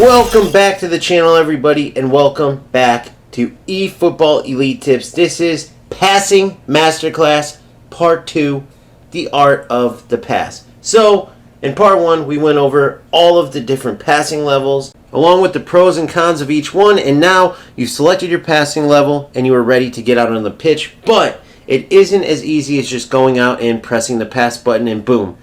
Welcome back to the channel, everybody, and welcome back to eFootball Elite Tips. This is Passing Masterclass Part 2, The Art of the Pass. So, in Part 1, we went over all of the different passing levels, along with the pros and cons of each one, and now you've selected your passing level and you are ready to get out on the pitch, but it isn't as easy as just going out and pressing the pass button and boom,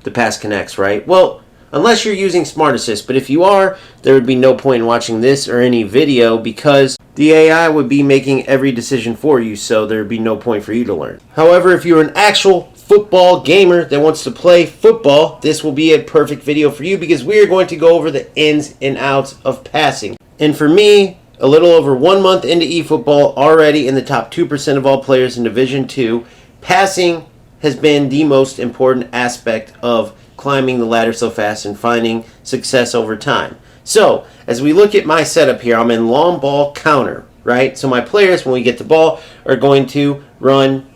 the pass connects, right? Well, unless you're using Smart Assist, but if you are, there would be no point in watching this or any video because the AI would be making every decision for you, so there would be no point for you to learn. However, if you're an actual football gamer that wants to play football, this will be a perfect video for you because we are going to go over the ins and outs of passing. And for me, a little over 1 month into eFootball, already in the top 2% of all players in Division 2, passing has been the most important aspect of climbing the ladder so fast and finding success over time. So, as we look at my setup here, I'm in long ball counter, right? So my players, when we get the ball, are going to run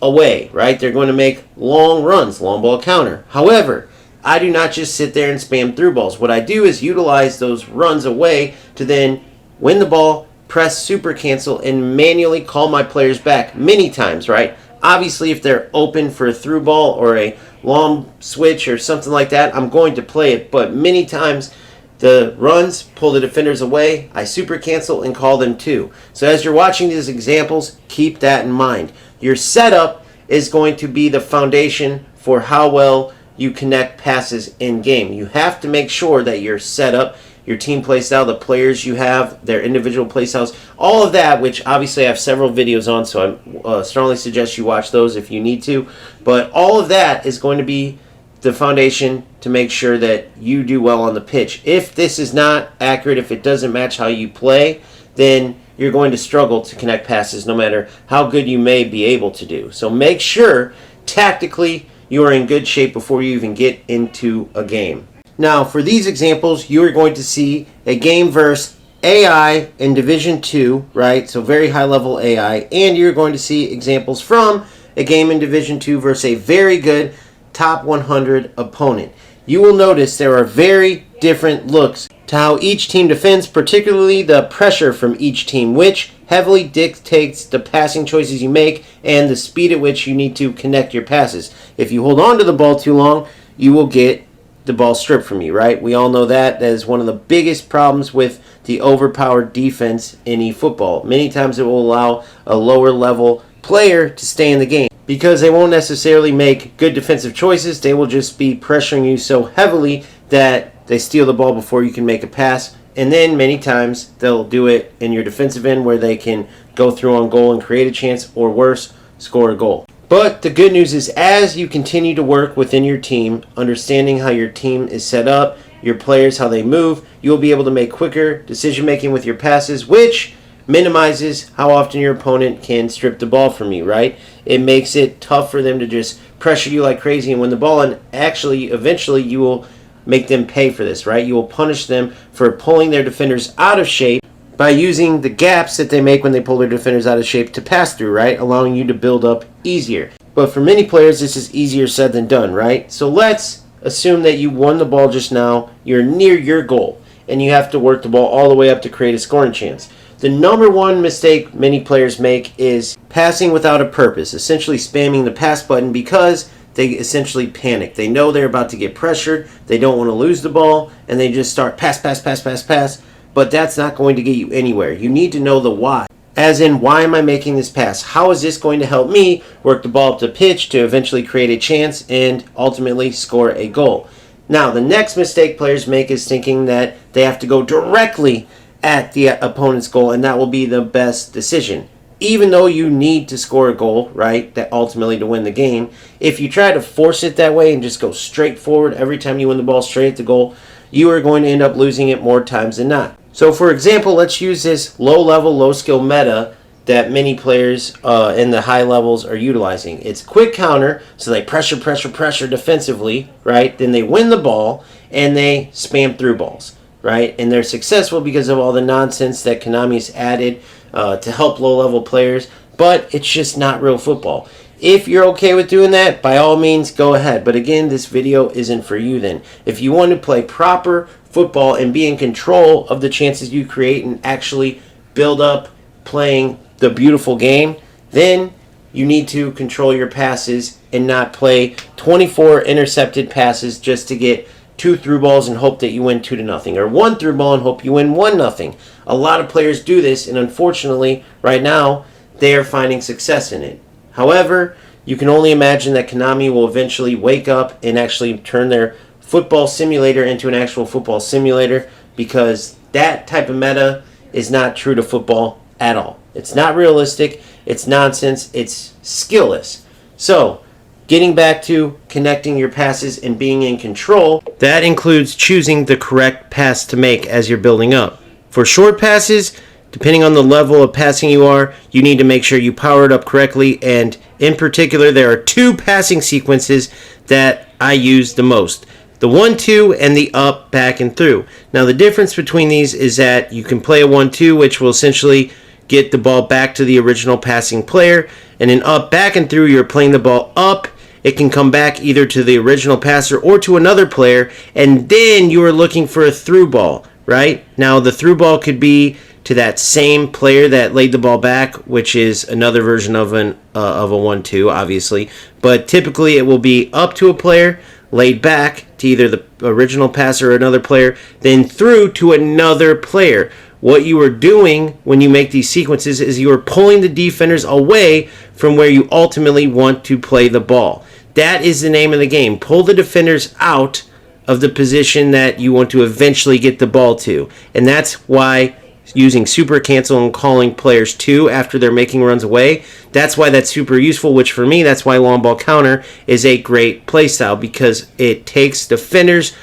away, right? They're going to make long runs, long ball counter. However, I do not just sit there and spam through balls. What I do is utilize those runs away to then win the ball, press super cancel, and manually call my players back many times, right? Obviously, if they're open for a through ball or a long switch or something like that, I'm going to play it. But many times, the runs pull the defenders away, I super cancel and call them too. So as you're watching these examples, keep that in mind. Your setup is going to be the foundation for how well you connect passes in game. You have to make sure that your setup, your team play style, the players you have, their individual play styles, all of that, which obviously I have several videos on, so I strongly suggest you watch those if you need to. But all of that is going to be the foundation to make sure that you do well on the pitch. If this is not accurate, if it doesn't match how you play, then you're going to struggle to connect passes no matter how good you may be able to do. So make sure tactically you are in good shape before you even get into a game. Now, for these examples, you are going to see a game versus AI in Division 2, right? So very high-level AI. And you're going to see examples from a game in Division 2 versus a very good top 100 opponent. You will notice there are very different looks to how each team defends, particularly the pressure from each team, which heavily dictates the passing choices you make and the speed at which you need to connect your passes. If you hold on to the ball too long, you will get the ball stripped from you, right? We all know that. That is one of the biggest problems with the overpowered defense in eFootball. Many times it will allow a lower level player to stay in the game because they won't necessarily make good defensive choices. They will just be pressuring you so heavily that they steal the ball before you can make a pass. And then many times they'll do it in your defensive end where they can go through on goal and create a chance, or worse, score a goal. But the good news is, as you continue to work within your team, understanding how your team is set up, your players, how they move, you'll be able to make quicker decision making with your passes, which minimizes how often your opponent can strip the ball from you, right? It makes it tough for them to just pressure you like crazy and win the ball, and actually, eventually, you will make them pay for this, right? You will punish them for pulling their defenders out of shape by using the gaps that they make when they pull their defenders out of shape to pass through, right? Allowing you to build up easier. But for many players, this is easier said than done, right? So let's assume that you won the ball just now, you're near your goal, and you have to work the ball all the way up to create a scoring chance. The number one mistake many players make is passing without a purpose, essentially spamming the pass button because they essentially panic. They know they're about to get pressured, they don't want to lose the ball, and they just start pass, pass, pass, pass, pass. But that's not going to get you anywhere. You need to know the why. As in, why am I making this pass? How is this going to help me work the ball up the pitch to eventually create a chance and ultimately score a goal? Now, the next mistake players make is thinking that they have to go directly at the opponent's goal and that will be the best decision. Even though you need to score a goal, right, that ultimately to win the game, if you try to force it that way and just go straight forward every time you win the ball straight at the goal, you are going to end up losing it more times than not. So for example, let's use this low-level, low-skill meta that many players in the high levels are utilizing. It's quick counter, so they pressure, pressure, pressure defensively, right? Then they win the ball, and they spam through balls, right? And they're successful because of all the nonsense that Konami's added to help low-level players, but it's just not real football. If you're okay with doing that, by all means, go ahead. But again, this video isn't for you then. If you want to play proper football and be in control of the chances you create and actually build up playing the beautiful game, then you need to control your passes and not play 24 intercepted passes just to get 2 through balls and hope that you win 2-0, or 1 through ball and hope you win 1-0. A lot of players do this, and unfortunately, right now, they are finding success in it. However, you can only imagine that Konami will eventually wake up and actually turn their football simulator into an actual football simulator, because that type of meta is not true to football at all. It's not realistic, it's nonsense, it's skillless. So, getting back to connecting your passes and being in control, that includes choosing the correct pass to make as you're building up. For short passes, depending on the level of passing you are, you need to make sure you power it up correctly, and in particular, there are 2 passing sequences that I use the most. The 1-2 and the up, back, and through. Now, the difference between these is that you can play a 1-2, which will essentially get the ball back to the original passing player, and an up, back, and through, you're playing the ball up. It can come back either to the original passer or to another player, and then you are looking for a through ball, right? Now, the through ball could be to that same player that laid the ball back, which is another version of a 1-2, obviously. But typically, it will be up to a player, laid back to either the original passer or another player, then through to another player. What you are doing when you make these sequences is you are pulling the defenders away from where you ultimately want to play the ball. That is the name of the game. Pull the defenders out of the position that you want to eventually get the ball to. And that's why using super cancel and calling players to after they're making runs away, that's why that's super useful, which for me, that's why long ball counter is a great playstyle, because it takes defenders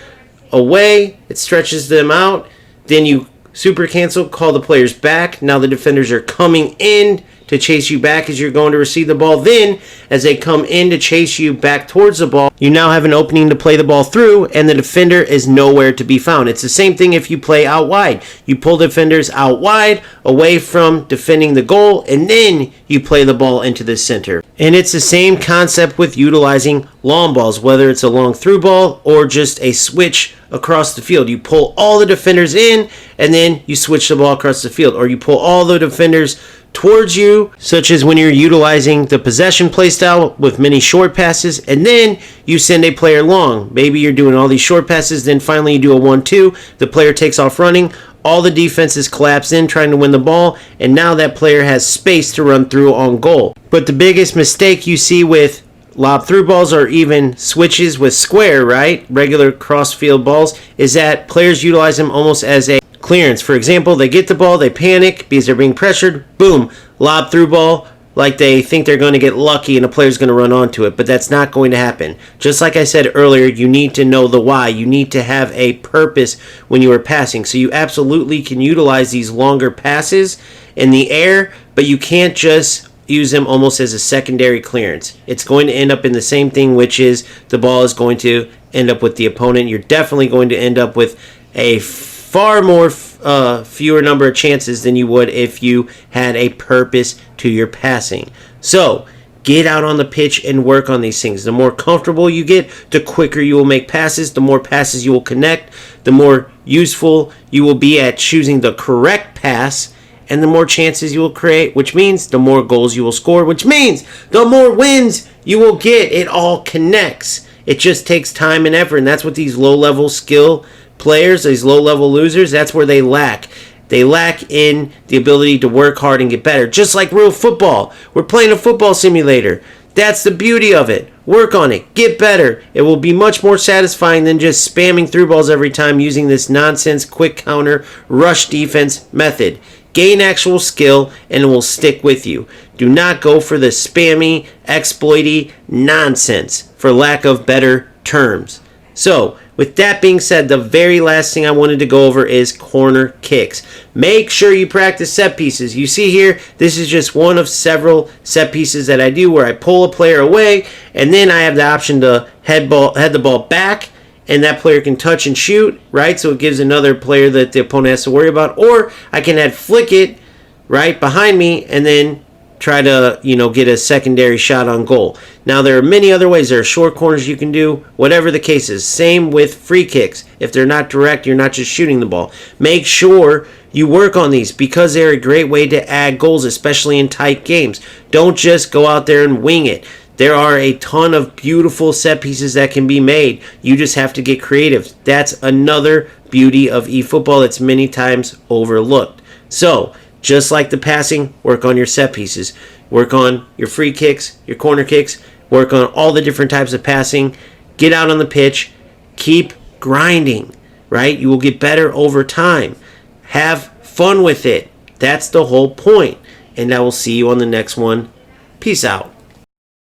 away, it stretches them out, then you super cancel, call the players back. Now the defenders are coming in to chase you back as you're going to receive the ball. Then, as they come in to chase you back towards the ball, you now have an opening to play the ball through, and the defender is nowhere to be found. It's the same thing if you play out wide. You pull defenders out wide, away from defending the goal, and then you play the ball into the center. And it's the same concept with utilizing long balls, whether it's a long through ball or just a switch across the field. You pull all the defenders in, and then you switch the ball across the field. Or you pull all the defenders towards you, such as when you're utilizing the possession playstyle with many short passes, and then you send a player long. Maybe you're doing all these short passes, then finally you do a 1-2, the player takes off running, all the defenses collapse in trying to win the ball, and now that player has space to run through on goal. But the biggest mistake you see with lob through balls or even switches with square, right, regular cross-field balls, is that players utilize them almost as a clearance. For example, they get the ball, they panic because they're being pressured, boom, lob through ball, like they think they're going to get lucky and a player's going to run onto it, but that's not going to happen. Just like I said earlier, you need to know the why. You need to have a purpose when you are passing. So you absolutely can utilize these longer passes in the air, but you can't just use them almost as a secondary clearance. It's going to end up in the same thing, which is the ball is going to end up with the opponent. You're definitely going to end up with a far more fewer number of chances than you would if you had a purpose to your passing. So get out on the pitch and work on these things. The more comfortable you get, the quicker you will make passes, the more passes you will connect, the more useful you will be at choosing the correct pass, and the more chances you will create, which means the more goals you will score, which means the more wins you will get. It all connects. It just takes time and effort, and that's what these low-level skill players, these low-level losers, that's where they lack. They lack in the ability to work hard and get better. Just like real football. We're playing a football simulator. That's the beauty of it. Work on it. Get better. It will be much more satisfying than just spamming through balls every time using this nonsense quick counter rush defense method. Gain actual skill and it will stick with you. Do not go for the spammy, exploity nonsense, for lack of better terms. So, with that being said, the very last thing I wanted to go over is corner kicks. Make sure you practice set pieces. You see here, this is just one of several set pieces that I do where I pull a player away, and then I have the option to head the ball back, and that player can touch and shoot, right? So it gives another player that the opponent has to worry about. Or I can flick it right behind me and then try to, get a secondary shot on goal. Now, there are many other ways. There are short corners you can do, whatever the case is. Same with free kicks. If they're not direct, you're not just shooting the ball. Make sure you work on these because they're a great way to add goals, especially in tight games. Don't just go out there and wing it. There are a ton of beautiful set pieces that can be made. You just have to get creative. That's another beauty of eFootball that's many times overlooked. So, just like the passing, work on your set pieces. Work on your free kicks, your corner kicks. Work on all the different types of passing. Get out on the pitch. Keep grinding, right? You will get better over time. Have fun with it. That's the whole point. And I will see you on the next one. Peace out.